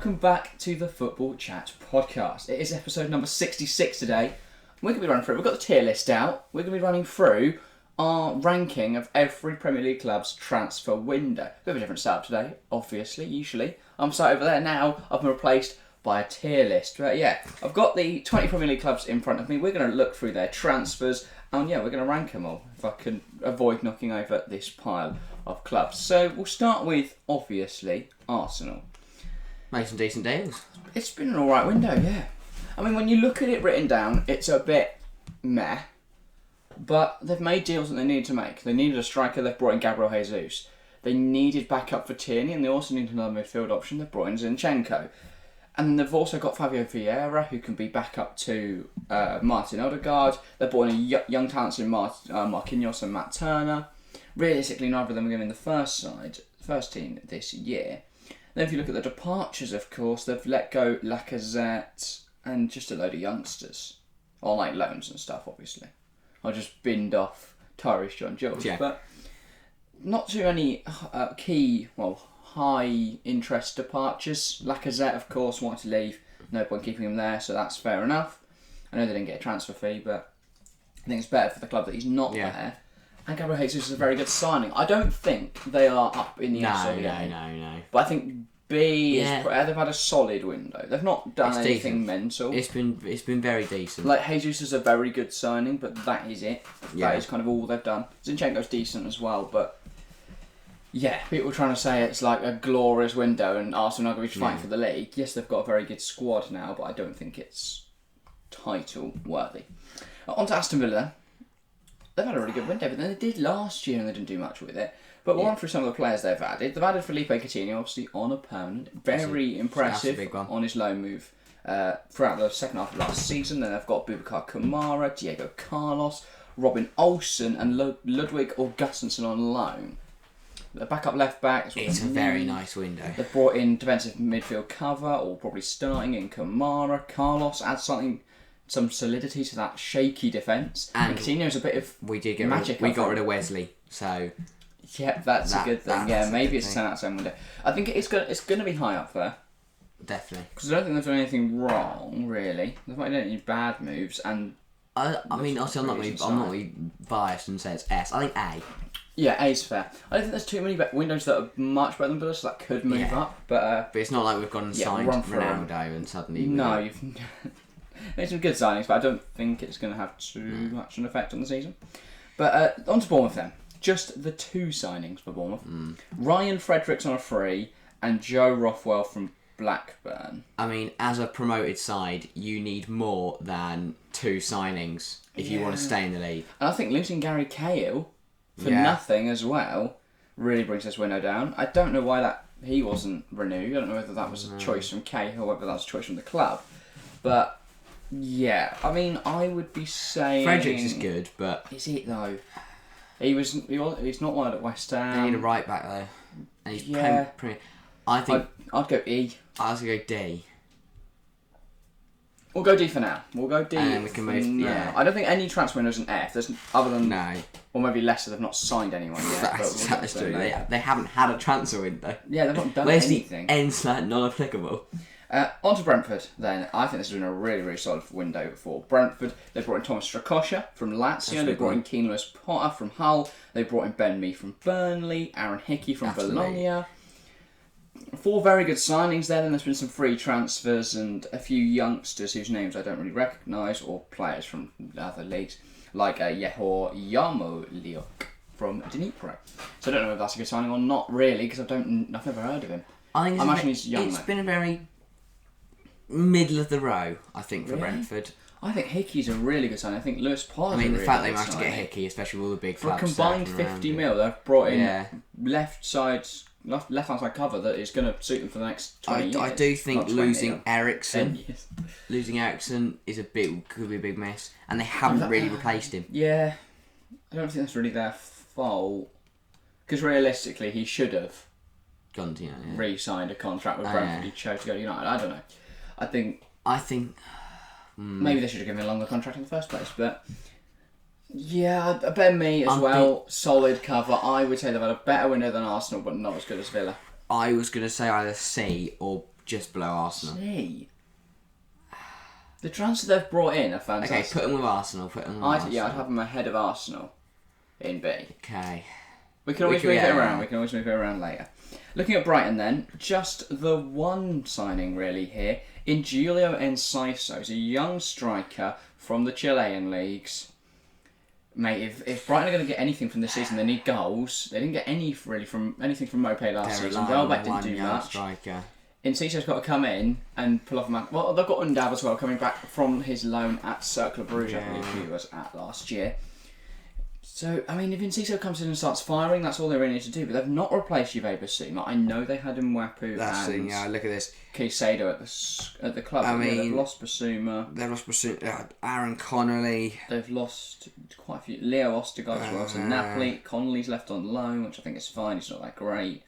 welcome back to the Football Chat podcast. It is episode number 66 today. We're going to be running through, we've got the tier list out, we're going to be running through our ranking of every Premier League club's transfer window. A bit of a different setup today, obviously, usually. I'm sat over there now, I've been replaced by a tier list. But yeah, I've got the 20 Premier League clubs in front of me, we're going to look through their transfers, and yeah, we're going to rank them all, if I can avoid knocking over this pile of clubs. So we'll start with, obviously, Arsenal. Made some decent deals. It's been an alright window, yeah. I mean, when you look at it written down, it's a bit meh. But they've made deals that they needed to make. They needed a striker, they've brought in Gabriel Jesus. They needed backup for Tierney, and they also needed another midfield option, they've brought in Zinchenko. And they've also got Fabio Vieira, who can be backup to Martin Odegaard. They've brought in young talents in Marquinhos and Matt Turner. Realistically, neither of them are going to be in the first team this year. Then if you look at the departures, of course, they've let go Lacazette and just a load of youngsters. Or like loans and stuff, obviously. I just binned off Tyrese John-Jones. Yeah. But not too many high interest departures. Lacazette, of course, wanted to leave. No point keeping him there, so that's fair enough. I know they didn't get a transfer fee, but I think it's better for the club that he's not there. And Gabriel Jesus is a very good signing. I don't think they are up in the S or the A. No. But I think B is... They've had a solid window. They've not done anything mental. It's been very decent. Like, Jesus is a very good signing, but that is it. That is kind of all they've done. Zinchenko's decent as well, but... Yeah, people are trying to say it's like a glorious window and Arsenal are going to be fighting for the league. Yes, they've got a very good squad now, but I don't think it's title-worthy. On to Aston Villa. They've had a really good window, but then they did last year and they didn't do much with it. But we'll run through some of the players they've added. They've added Felipe Coutinho, obviously, on a permanent. Very impressive on his loan move throughout the second half of last season. Then they've got Boubacar Kamara, Diego Carlos, Robin Olsen and Ludwig Augustinsson on loan. The backup left back. It's a very nice window. They've brought in defensive midfield cover, or probably starting in Kamara. Carlos adds some solidity to that shaky defence. And Coutinho's a bit of magic. We got rid of Wesley, so... Yeah, that's a good thing. Yeah, maybe it's a 10 out of 10 window. I think it's going to be high up there. Definitely. Because I don't think they've done anything wrong, really. They've not done any bad moves. And I mean, also, I'm not really biased and say it's S. I think A. Yeah, A's fair. I don't think there's too many windows that are much better than Villa, so that could move up. But it's not like we've gone and signed Ronaldo and suddenly... No, you've made some good signings, but I don't think it's going to have too much an effect on the season. But on to Bournemouth then. Just the two signings for Bournemouth. Ryan Fredericks on a free and Joe Rothwell from Blackburn. I mean, as a promoted side, you need more than two signings if you want to stay in the league. And I think losing Gary Cahill for nothing as well really brings this window down. I don't know why he wasn't renewed. I don't know whether that was a choice from Cahill or whether that was a choice from the club. But yeah, I mean, I would be saying... Fredericks is good, but... Is it though? He's not one at West Ham. They need a right back though. And he's I think I'd go E. I was gonna go D. We'll go D for now. We'll go D. And we can move. Yeah. I don't think any transfer windoow's an F. There's other than or maybe Leicester. They've not signed anyone yet. That's true. They haven't had a transfer window. Yeah, they've not done anything. Where's the end non-applicable? On to Brentford then. I think this has been a really, really solid window for Brentford. They brought in Thomas Strakosha from Lazio. They brought in Keane Lewis Potter from Hull. They brought in Ben Mee from Burnley. Aaron Hickey from Bologna. 4 very good signings there. Then there's been some free transfers and a few youngsters whose names I don't really recognise, or players from other leagues, like Yehor Yarmolyuk from Dnipro. So I don't know if that's a good signing or not really, because I've never heard of him. I imagine he's young. It's been a very middle of the row, I think, for Brentford. I think Hickey's a really good signing. I think Lewis Potter's the really fact they managed to get Hickey, especially with all the big clubs. For a combined 50 mil, they've brought in left-hand side cover that is going to suit them for the next 20 years. I do think losing Ericsson is could be a big mess, and they haven't really replaced him. Yeah, I don't think that's really their fault, because realistically he should have gone to re-signed a contract with Brentford. He chose to go to United. I don't know. I think maybe they should have given him a longer contract in the first place, but yeah, Ben Mee as well, solid cover. I would say they've had a better window than Arsenal, but not as good as Villa. I was going to say either C or just below Arsenal. See. The transfers they've brought in are fantastic. Okay, put them with Arsenal. Yeah, I'd have them ahead of Arsenal in B. Okay. We can always move it around. We can always move it around later. Looking at Brighton then, just the one signing really here. In Julio Enciso, he's a young striker from the Chilean leagues. Mate, if Brighton are going to get anything from this season, they need goals. They didn't get anything from Mopé last season. Welbeck didn't do much. Striker. Enciso's got to come in and pull off a match. Well, they've got Undav as well, coming back from his loan at Cercle Bruges, I believe he was at last year. So, I mean, if Enciso comes in and starts firing, that's all they really need to do. But they've not replaced Juve Basuma. I know they had Mwapu and look at this. Caicedo at the club. I mean, they've lost Basuma. Aaron Connolly. They've lost quite a few. Leo Ostigard as well. So Napoli. Connolly's left on loan, which I think is fine. He's not that great.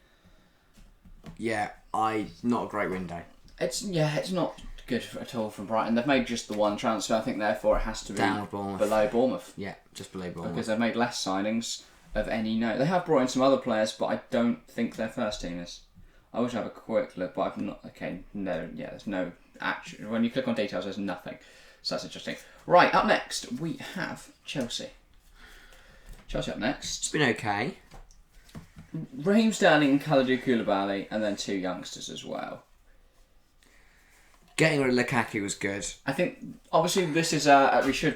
Yeah, not a great window. It's not good at all from Brighton. They've made just the one transfer. I think therefore it has to be below Bournemouth. Yeah, just below Bournemouth. Because they've made less signings of any note. They have brought in some other players, but I don't think they're first teamers. I wish I have a quick look, but I've not. Okay, no, yeah, there's no action. When you click on details, there's nothing. So that's interesting. Right, up next we have Chelsea. Chelsea up next. It's been okay. Raheem Sterling and Kalidou Koulibaly, and then two youngsters as well. Getting rid of Lukaku was good. I think obviously this is we should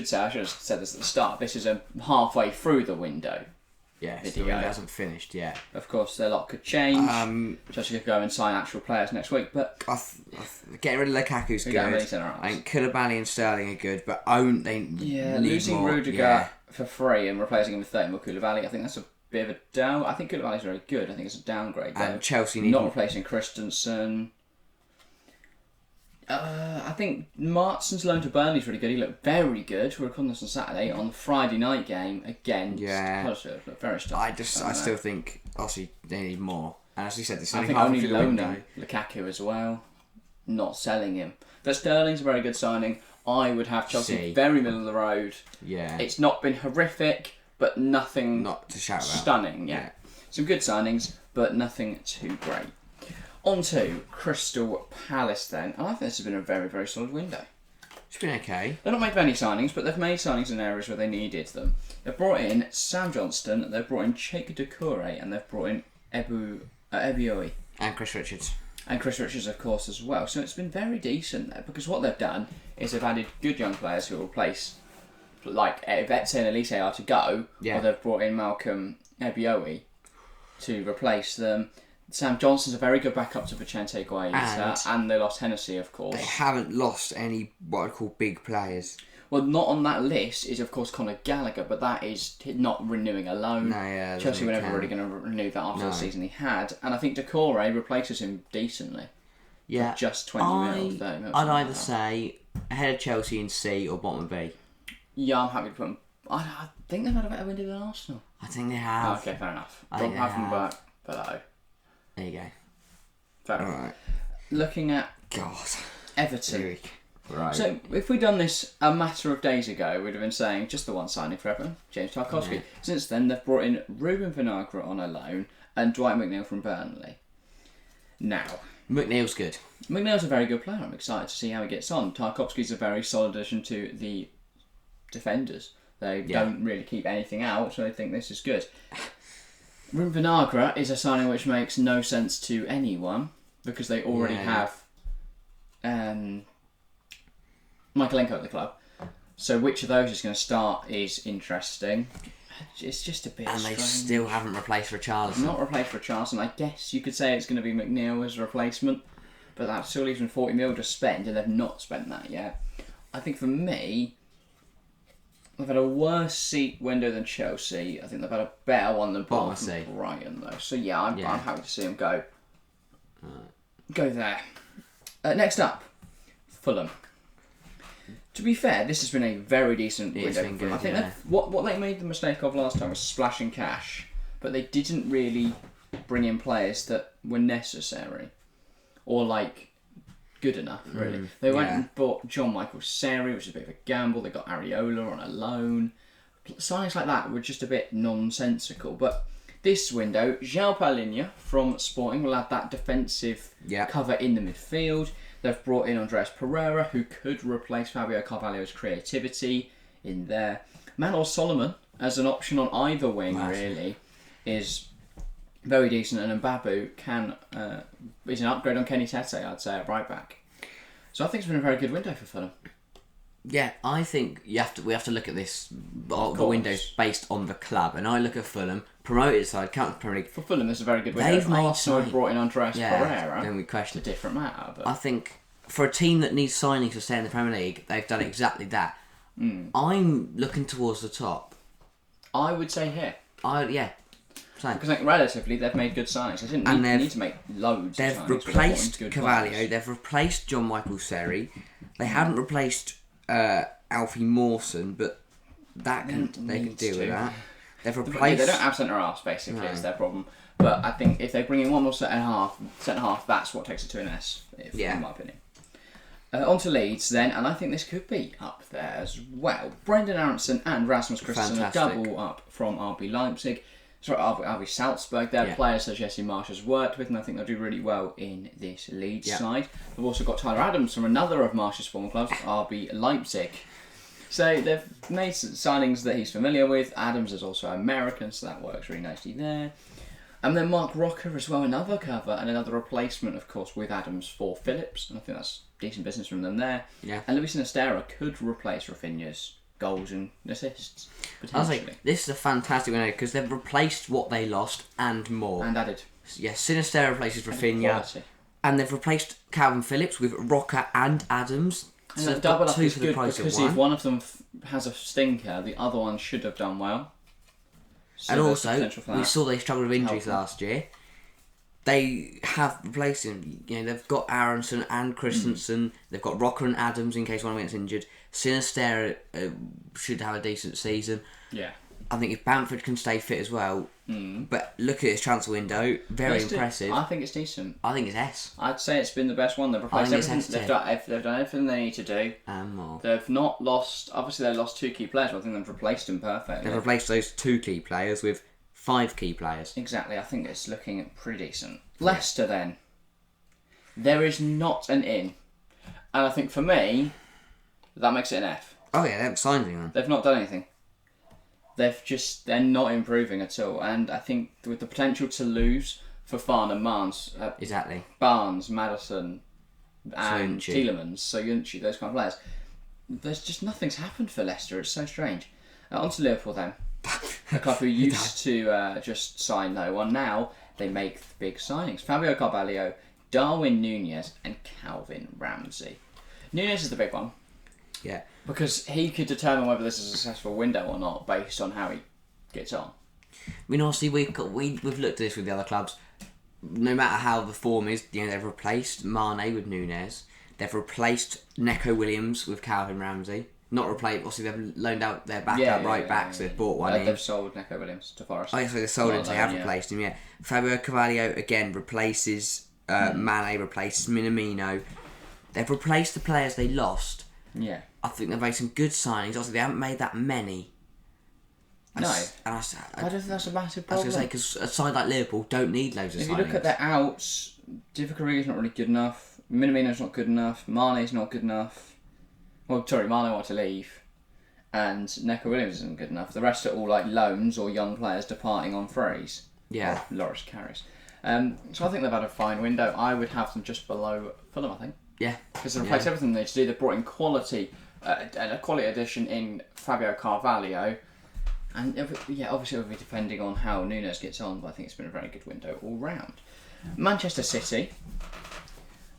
say, I should have said this at the start. This is a halfway through the window. Yes, the window hasn't finished yet. Of course, their lot could change. Chelsea could go and sign actual players next week, but getting rid of Lukaku's good. I think Koulibaly and Sterling are good, but they need losing more. Rudiger for free and replacing him with 30 more Koulibaly, I think that's a bit of a down. I think Koulibaly's very good. I think it's a downgrade. And Chelsea need not replacing Christensen. I think Martson's loan to Burnley's really good. He looked very good. We're recording this on Saturday on the Friday night game again. Yeah, looked very stuck. I still think obviously they need more. And as you said, this is only only loaning Lukaku as well, not selling him. But Sterling's a very good signing. I would have Chelsea very middle of the road. Yeah, it's not been horrific, but nothing not to shout about. Stunning. Yeah, some good signings, but nothing too great. On to Crystal Palace then. And I think this has been a very, very solid window. It's been okay. They've not made many signings, but they've made signings in areas where they needed them. They've brought in Sam Johnston, they've brought in Cheikh Doucouré, and they've brought in Ebioi. And Chris Richards. And Chris Richards, of course, as well. So it's been very decent there, because what they've done is they've added good young players who will replace, like Etse and Elise are to go, or they've brought in Malcolm Ebioi to replace them. Sam Johnston's a very good backup to Vicente Guaita, and they lost Hennessy, of course. They haven't lost any what I call big players. Well, not on that list is, of course, Conor Gallagher, but that is not renewing a loan. No, yeah, Chelsea were never really going to renew that after the season he had. And I think Doucouré replaces him decently. Yeah. For just 20 mil, 30 mil. I'd either say ahead of Chelsea in C or bottom of B. Yeah, I'm happy to put them. I think they've had a better window than Arsenal. I think they have. Oh, okay, fair enough. Don't have them back below. There you go. Fair enough. Right. Looking at Everton. Right. So, if we'd done this a matter of days ago, we'd have been saying just the one signing for Everton, James Tarkowski. Yeah. Since then, they've brought in Ruben Vinagre on a loan and Dwight McNeil from Burnley. Now, McNeil's good. McNeil's a very good player. I'm excited to see how he gets on. Tarkowski's a very solid addition to the defenders. They don't really keep anything out, so I think this is good. Ruben Vinagre is a signing which makes no sense to anyone because they already have Michaelenko at the club. So which of those is going to start is interesting. It's just a bit strange. And they still haven't replaced Richarlison. Not replaced Richarlison. I guess you could say it's going to be McNeil as a replacement, but that still leaves them 40 mil to spend, and they've not spent that yet. I think for me, they've had a worse seat window than Chelsea. I think they've had a better one than Brighton, though. So yeah, I'm happy to see them go. Go there. Next up, Fulham. To be fair, this has been a very decent window. Good, I think what they made the mistake of last time was splashing cash, but they didn't really bring in players that were necessary or good enough, really. They went and bought John Michael Seri, which is a bit of a gamble. They got Areola on a loan. Signings like that were just a bit nonsensical, but This window, João Palhinha from Sporting will have that defensive cover in the midfield. They've brought in Andreas Pereira, who could replace Fabio Carvalho's creativity in there. Manor Solomon, as an option on either wing, really, is very decent. And Mbabu is an upgrade on Kenny Tete, I'd say, at right back. So I think it's been a very good window for Fulham. Yeah, I think we have to look at this, the windows based on the club. And I look at Fulham, promoted side, can't Premier League. For Fulham, this is a very good window. If Arsenal had brought in Andreas Pereira, then we question it's a different matter. But I think for a team that needs signings to stay in the Premier League, they've done exactly that. I'm looking towards the top. I would say here. Same. Because I think relatively they've made good signings. They didn't need to make loads. They've replaced Carvalho. They've replaced John Michael Seri. They haven't replaced Alfie Mawson, but they can deal with that. They've replaced. They don't have centre halves basically. It's their problem. But I think if they bring in one more centre half, that's what takes it to an S. In my opinion. On to Leeds then, and I think this could be up there as well. Brendan Aronson and Rasmus Christensen are double up from RB Leipzig. Sorry, RB Salzburg. They're players that Jesse Marsh has worked with, and I think they'll do really well in this Leeds side. They've also got Tyler Adams from another of Marsh's former clubs, RB Leipzig. So they've made signings that he's familiar with. Adams is also American, so that works really nicely there. And then Mark Rocker as well, another cover and another replacement, of course, with Adams for Phillips. And I think that's decent business from them there. Yeah. And Luis Sinisterra could replace Rafinha's goals and assists, potentially. I think this is a fantastic window because they've replaced what they lost and more. And added. Yeah, Sinisterra replaces Rafinha. And they've replaced Calvin Phillips with Rocker and Adams. And so double up is good because if one of them has a stinker, the other one should have done well. So and also, we saw they struggled with injuries last year. They have replaced him. You know, they've got Aronson and Christensen. They've got Rocker and Adams in case one of them gets injured. Sinisterra should have a decent season. Yeah. I think if Bamford can stay fit as well. But look at his transfer window. Very impressive. I think it's decent. I think it's S. I'd say it's been the best one. They've replaced everything. They've done everything they need to do. And more. They've not lost... Obviously, they lost 2 key players, but I think they've replaced them perfectly. They've replaced those 2 key players with 5 key players. Exactly. I think it's looking pretty decent. Leicester, then. There is not an in. And I think for me, that makes it an F. Oh, yeah, they haven't signed anyone. They've not done anything. They're not improving at all. And I think with the potential to lose Fofana, Barnes, Maddison, and Tielemans, Soyuncu, those kind of players, there's just nothing's happened for Leicester. It's so strange. On to Liverpool then. A club who used to just sign no one. Now they make big signings. Fabio Carvalho, Darwin Nunez, and Calvin Ramsey. Nunez is the big one. Yeah. Because he could determine whether this is a successful window or not based on how he gets on. I mean, honestly, we've looked at this with the other clubs. No matter how the form is, you know, they've replaced Mane with Nunez. They've replaced Neco Williams with Calvin Ramsey. Not replaced. Obviously, they've loaned out their backup right back, so they've bought one in. They've sold Neco Williams to Forest. Oh, yeah, so they've sold him. They have replaced him. Yeah. Fabio Carvalho again replaces Mane. Replaces Minamino. They've replaced the players they lost. Yeah. I think they've made some good signings. Also, they haven't made that many. I don't think that's a massive problem. I was going to say, because a side like Liverpool don't need loads of signings. If you look at their outs, Divock is not really good enough. Minamino's not good enough. Mane's not good enough. Well, sorry, Mane wanted to leave. And Neco Williams isn't good enough. The rest are all like loans or young players departing on frees. Yeah. Or Loris carries. So I think they've had a fine window. I would have them just below Fulham, I think. Yeah. Because they've replaced everything they need to do. They've brought in quality, and a quality addition in Fabio Carvalho. And obviously it'll be depending on how Nunez gets on, but I think it's been a very good window all round. Manchester City,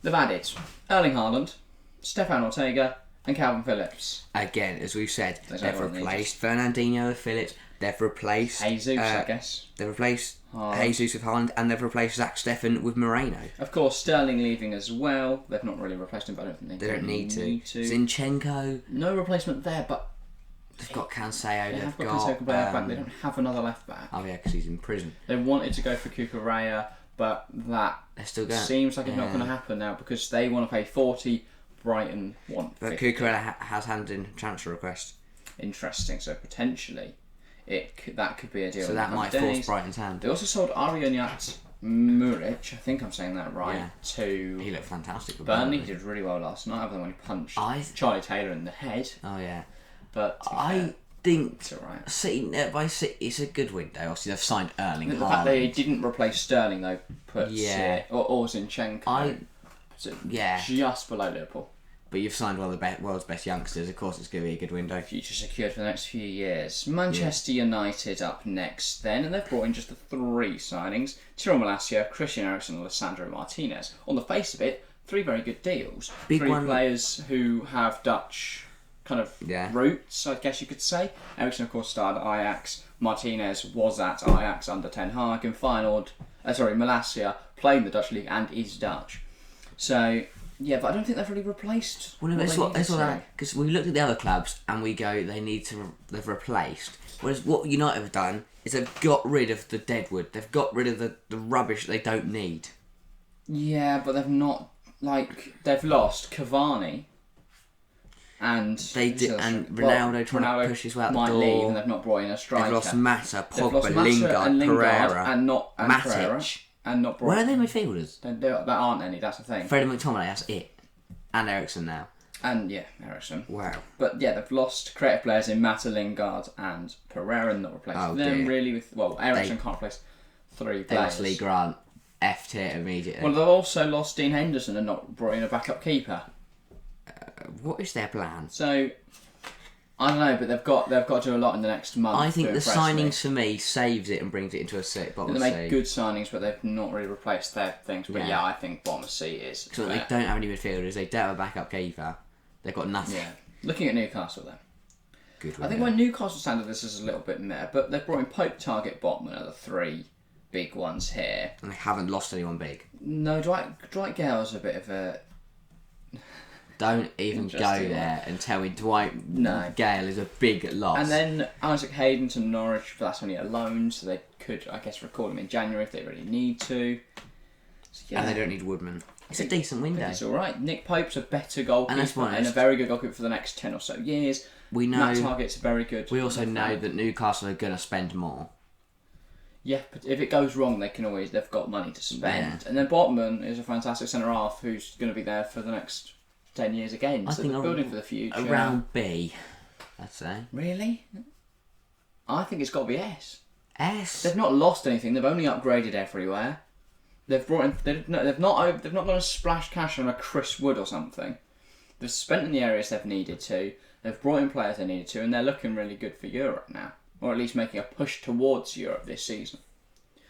they've added Erling Haaland, Stefan Ortega, and Calvin Phillips. Again, as we've said, they've replaced Fernandinho with Phillips. They've replaced Jesus, I guess. They've replaced Jesus with Haaland, and they've replaced Zach Steffen with Moreno. Of course, Sterling leaving as well. They've not really replaced him, but I don't think they don't need to. Zinchenko. No replacement there, but they've got Cancelo. They've got Cancelo left back. They don't have another left back. Oh yeah, because he's in prison. They wanted to go for Cucurella, but that seems like it's not going to happen now because they want to pay 40. Brighton want 50. But Cucurella has handed in transfer request. Interesting. So potentially, that could be a deal. So that might force Brighton's hand. They also sold Arionat Muric, I think I'm saying that right, to He looked fantastic with Burnley. He did really well last night, other than when he punched Charlie Taylor in the head. Oh yeah. But I think it's alright. City, it's a good window. Obviously, they've signed Erling Haaland. The fact they didn't replace Sterling though puts or Zinchenko just below Liverpool. But you've signed one of the world's best youngsters. Of course, it's going to be a good window. Future secured for the next few years. Manchester United up next then, and they've brought in just the 3 signings. Tyrell Malacia, Christian Eriksen and Alessandro Martinez. On the face of it, 3 very good deals. 3 players who have Dutch kind of roots, I guess you could say. Eriksen, of course, started at Ajax. Martinez was at Ajax under Ten Hag, and Malacia played in the Dutch league and is Dutch. So... yeah, but I don't think they've really replaced. Well, no, because we looked at the other clubs and we go, they've replaced. Whereas what United have done is they've got rid of the deadwood. They've got rid of the rubbish they don't need. Yeah, but they've not they've lost Cavani, and Ronaldo trying to push his way out the door. Leave, and they've not brought in a striker. They've lost Mata, Pogba, Lingard, Pereira, and Matic. And not Where are they midfielders? There aren't any, that's the thing. Freddie McTominay, that's it. And Eriksen now. And Eriksen. Wow. But they've lost creative players in Mata, Lingard and Pereira, and not replaced them really with... well, Eriksen can't replace 3 players. They lost Lee Grant, F-tier immediately. Well, they've also lost Dean Henderson and not brought in a backup keeper. What is their plan? So... I don't know, but they've got to do a lot in the next month. I think the signings for me saves it and brings it into a bottom of C. They make good signings, but they've not really replaced their things. But I think bottom of C is. So they don't have any midfielders. They don't have a backup keeper. They've got nothing. Yeah. Looking at Newcastle then. Good. I think when Newcastle standard, this is a little bit meh, but they've brought in Pope, Target, Botman are the 3 big ones here. And they haven't lost anyone big. No, Dwight Gale's a bit of a. Don't even go there and tell me Dwight Gale is a big loss. And then Isaac Hayden to Norwich, but that's only a loan, so they could, I guess, record him in January if they really need to. So, and they don't need Woodman. It's a decent window. It's all right. Nick Pope's a better goalkeeper and a very good goalkeeper for the next 10 or so years. We know Matt Target's very good. We also know that Newcastle are going to spend more. Yeah, but if it goes wrong, they've got money to spend. Yeah. And then Botman is a fantastic centre half who's going to be there for the next 10 years again. I think they're building for the future. Around B, I'd say. Really? I think it's got to be S. S? They've not lost anything. They've only upgraded everywhere. They've brought in. They've not gone to splash cash on a Chris Wood or something. They've spent in the areas they've needed to. They've brought in players they needed to, and they're looking really good for Europe now, or at least making a push towards Europe this season.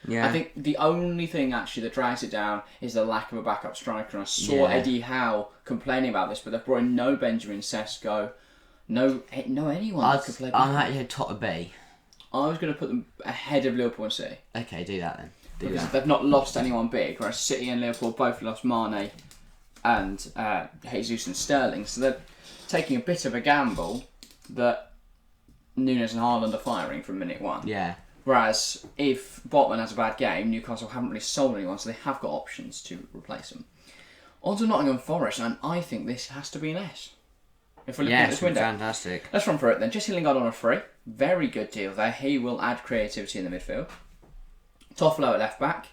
Yeah. I think the only thing actually that drags it down is the lack of a backup striker. And I saw Eddie Howe complaining about this, but they've brought in no Benjamin Sesko, no anyone that could play backup. I'm actually top of B. I was going to put them ahead of Liverpool and City. Okay, do that then. Because they've not lost anyone big, whereas City and Liverpool both lost Mane and Jesus and Sterling. So they're taking a bit of a gamble that Nunez and Haaland are firing from minute 1. Yeah. Whereas if Botman has a bad game, Newcastle haven't really sold anyone, so they have got options to replace him. On to Nottingham Forest, and I think this has to be an S. If we're looking at this window. Fantastic. Let's run through it then. Jesse Lingard on a free. Very good deal there. He will add creativity in the midfield. Toffolo at left back.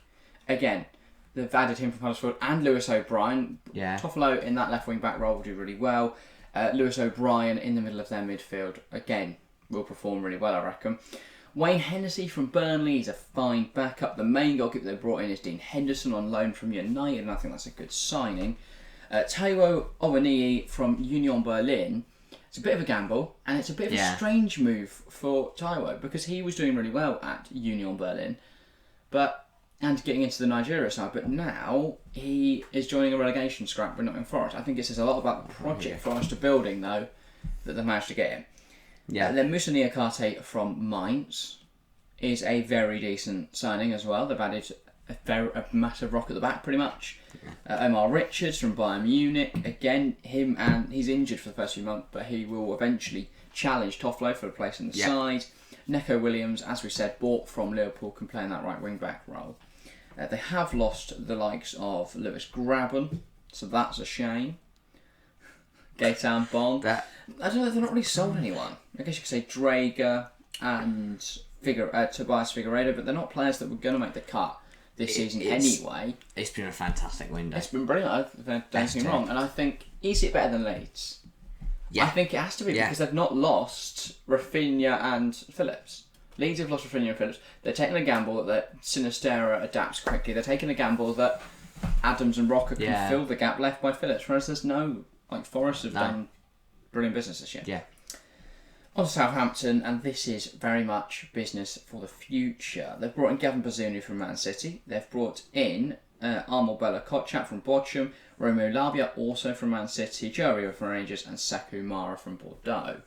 Again, they've added him from Huddersfield and Lewis O'Brien. Yeah. Toffolo in that left wing back role will do really well. Lewis O'Brien in the middle of their midfield. Again, will perform really well, I reckon. Wayne Hennessy from Burnley is a fine backup. The main goalkeeper they brought in is Dean Henderson on loan from United, and I think that's a good signing. Taiwo Owaniyi from Union Berlin. It's a bit of a gamble, and it's a bit of a strange move for Taiwo because he was doing really well at Union Berlin, and getting into the Nigeria side, but now he is joining a relegation scrap with Nottingham Forest. I think it says a lot about the project Forest are building, though, that they've managed to get him. Yeah. Then Moussa Niakate from Mainz is a very decent signing as well. They've added a massive rock at the back, pretty much. Omar Richards from Bayern Munich. Again, he's injured for the first few months, but he will eventually challenge Toffolo for a place in the side. Neco Williams, as we said, bought from Liverpool, can play in that right wing back role. They have lost the likes of Lewis Graben, so that's a shame. Gaetan Bond. I don't know, they've not really sold anyone. I guess you could say Drager, and Tobias Figueiredo, but they're not players that were going to make the cut this season anyway. It's been a fantastic window. It's been brilliant. I don't think wrong, and I think is it better than Leeds? Yeah. I think it has to be because they've not lost Rafinha and Phillips. Leeds have lost Rafinha and Phillips. They're taking a gamble that Sinistera adapts quickly. They're taking a gamble that Adams and Rocker can fill the gap left by Phillips, whereas there's no, Forest have done brilliant business this year. Yeah. On to Southampton, and this is very much business for the future. They've brought in Gavin Bazunu from Man City. They've brought in Armel Bella Kotchap from Bochum, Romeo Lavia also from Man City, Joe Aribo from Rangers, and Saku Mara from Bordeaux.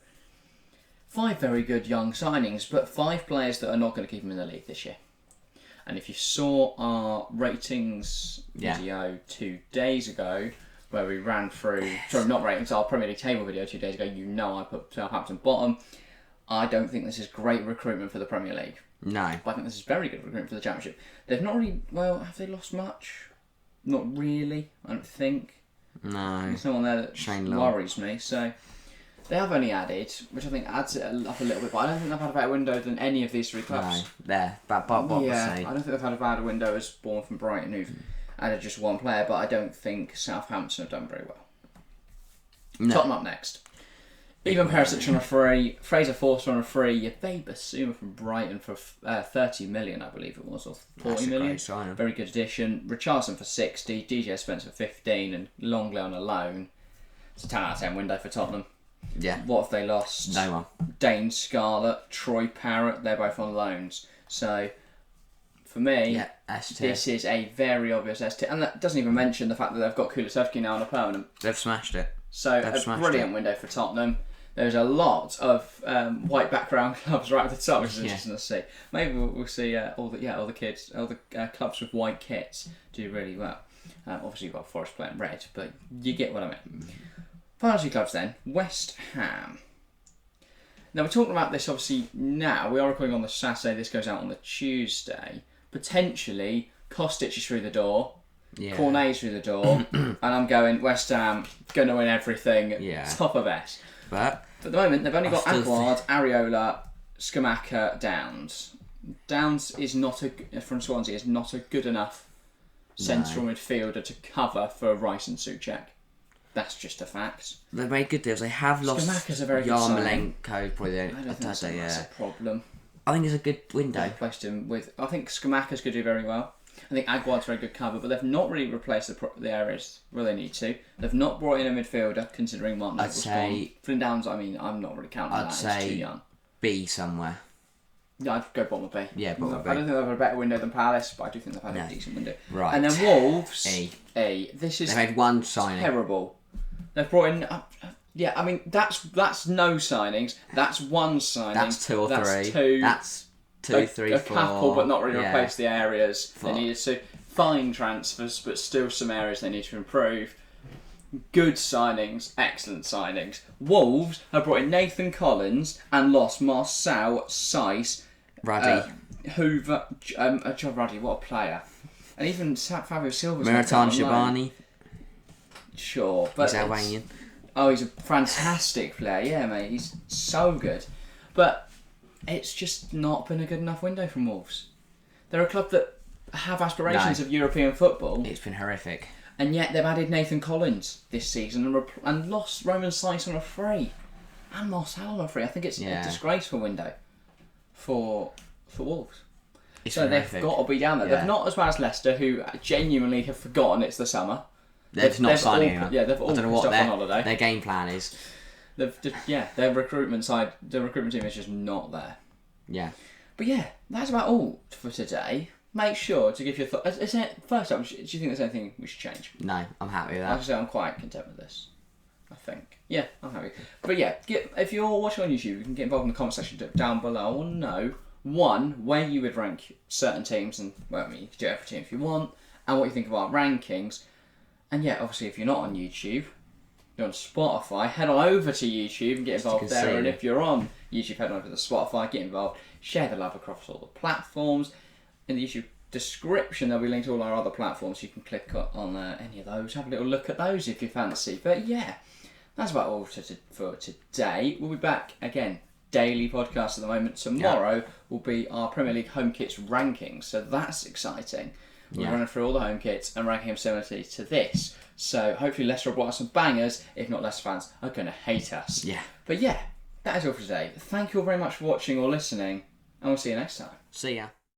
5 very good young signings, but 5 players that are not going to keep them in the league this year. And if you saw our ratings video 2 days ago, where we ran through, sorry, not ratings, our Premier League table video 2 days ago, I put Southampton bottom. I don't think this is great recruitment for the Premier League. No. But I think this is very good recruitment for the Championship. They've not really, have they lost much? Not really, I don't think. No. There's no one there that worries me, so... They have only added, which I think adds it up a little bit, but I don't think they've had a better window than any of these 3 clubs. No, there. But what was saying. I don't think they've had a better window as Bournemouth and Brighton, who've added just 1 player, but I don't think Southampton have done very well. No. Tottenham up next. Ivan Perisic on a free, Fraser Forster on a free, Yabay Basuma from Brighton for 30 million, I believe it was, or 40 million. Very good addition. Richarlison for 60, DJ Spence for 15, and Longley on a loan. It's a 10 out of 10 window for Tottenham. Yeah. What have they lost? No one. Dane Scarlett, Troy Parrott, they're both on loans. So, for me, this is a very obvious S tier. And that doesn't even mention the fact that they've got Kulusevski now on a permanent. They've smashed it. So, a brilliant window for Tottenham. There's a lot of white background clubs right at the top, which is interesting to see. Maybe we'll see all the kids, all the clubs with white kits do really well. Obviously, you've got Forest playing red, but you get what I mean. Final 2 clubs then. West Ham. Now, we're talking about this obviously now. We are recording on the Saturday. This goes out on the Tuesday. Potentially, Kostic is through the door. Yeah. Cornet's through the door. And I'm going, West Ham, going to win everything. Yeah. Top of S. But at the moment, they've only got Aguard, Areola, Skamaka, Downs. Downs is from Swansea, is not a good enough central midfielder to cover for Rice and Souček. That's just a fact. They've made good deals. They have lost Yarmolenko, probably. I don't think that's a problem. I think it's a good window. They've replaced him with... I think Skamaka's going to do very well. I think Aguard's very good cover, but they've not really replaced the areas where they need to. They've not brought in a midfielder, considering Martin Noble's gone. Flynn Downs, I'm not really counting that. I'd say he's too young. B somewhere. Yeah, I'd go bottom of B. Yeah, bottom of B. I don't think they've had a better window than Palace, but I do think they've had a decent window. Right. And then Wolves... E. This is... They've had 1 signing. Terrible. They've brought in... that's no signings. That's 1 signing. That's 2 or 3. That's 2. That's 2, 3, 4. A couple, but not really replace the areas they needed to. Fine transfers, but still some areas they need to improve. Good signings, excellent signings. Wolves have brought in Nathan Collins and lost Marcel Saiss, Ruddy, Hoover, John Ruddy, what a player. And even Fabio Silva's Meritan Shabani. Sure, but he's Albanian. Oh, he's a fantastic player, yeah, mate. He's so good. But it's just not been a good enough window from Wolves. They're a club that have aspirations of European football. It's been horrific. And yet they've added Nathan Collins this season and lost Roman Saiss on a free. And Marcel on a free. I think it's a disgraceful window for Wolves. They've got to be down there. Yeah. They're not as bad as Leicester, who genuinely have forgotten it's the summer. They've not signed anyone. Yeah, they've all pissed off on holiday. Their game plan is. Their recruitment team is just not there. Yeah. But yeah, that's about all for today. Make sure to give your thoughts. First up, do you think there's anything we should change? No, I'm happy with that. I have to say I'm quite content with this. I think. Yeah, I'm happy. But yeah, if you're watching on YouTube, you can get involved in the comment section down below. I want to know, 1, where you would rank certain teams, and well, I mean, you can do every team if you want, and what you think of our rankings. And yeah, obviously, if you're not on YouTube, you're on Spotify, head on over to YouTube and get involved there. And if you're on YouTube, head on over to Spotify, get involved, share the love across all the platforms. In the YouTube description, there'll be links to all our other platforms. You can click on any of those, have a little look at those if you fancy. But yeah, that's about all for today. We'll be back again daily podcast at the moment. Tomorrow will be our Premier League home kits rankings, so that's exciting. We're running through all the home kits and ranking them similarly to this. So hopefully Leicester will brought us some bangers. If not, Leicester fans are going to hate us. Yeah. But yeah, that is all for today. Thank you all very much for watching or listening, and we'll see you next time. See ya.